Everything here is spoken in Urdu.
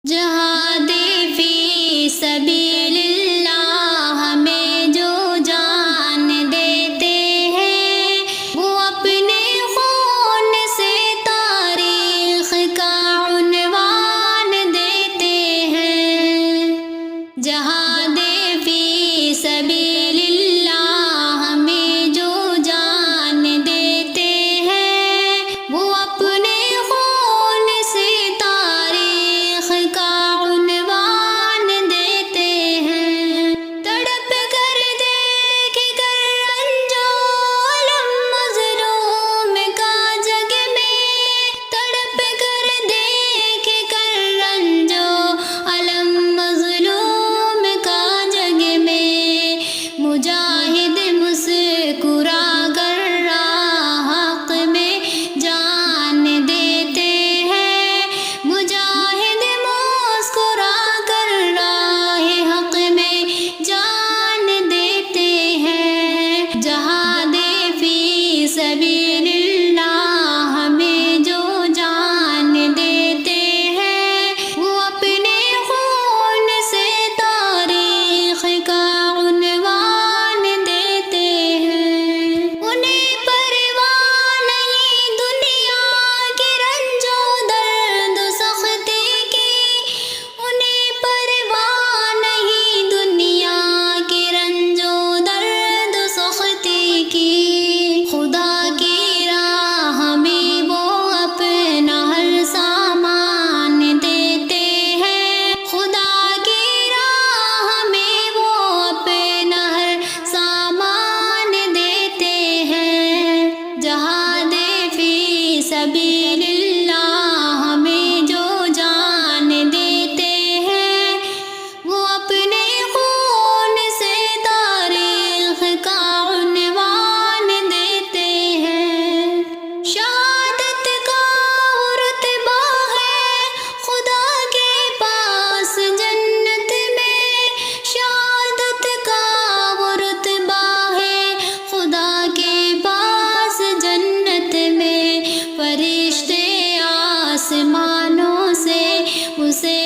جہاد فی سبیل اللہ ہمیں جو جان دیتے ہیں، وہ اپنے خون سے تاریخ کا عنوان دیتے ہیں۔ جہاد فی سبیل اللہ ہمیں جو جان دیتے ہیں، وہ اپنے خون سے تاریخ کا عنوان دیتے ہیں۔ تڑپ کر دیکھ کر رنجو علم مظلوم کا جگ میں، تڑپ کر دیکھ کر رنجو علم مظلوم کا جگ میں، مجاہد مسکرا کر راہ حق میں جان دیتے ہیں، مجاہد مسکرا کر راہ حق میں جان دیتے ہیں۔ جہاد فی سبیل اللہ ہمیں جو جان دیتے ہیں، وہ اپنے خون سے تاریخ کا عنوان دیتے ہیں۔ انہیں پرواہ نہیں دنیا کے رنج و درد و سختی کی، انہیں پرواہ نہیں دنیا کے رنج و درد و سختی کی۔ خدا کی راہ میں وہ اپنا ہر سامان دیتے ہیں، خدا کی راہ میں وہ اپنا ہر سامان دیتے ہیں۔ جہاد فی سبیل اللہ ہمیں جو جان دیتے ہیں، وہ اپنے خون سے تاریخ کا عنوان دیتے ہیں۔ شہادت کا وہ رتبہ ہے خدا کے پاس جنت میں، شہادت کا وہ رتبہ ہے خدا کے پاس جنت میں۔ فرشتے آسمانوں سے اسے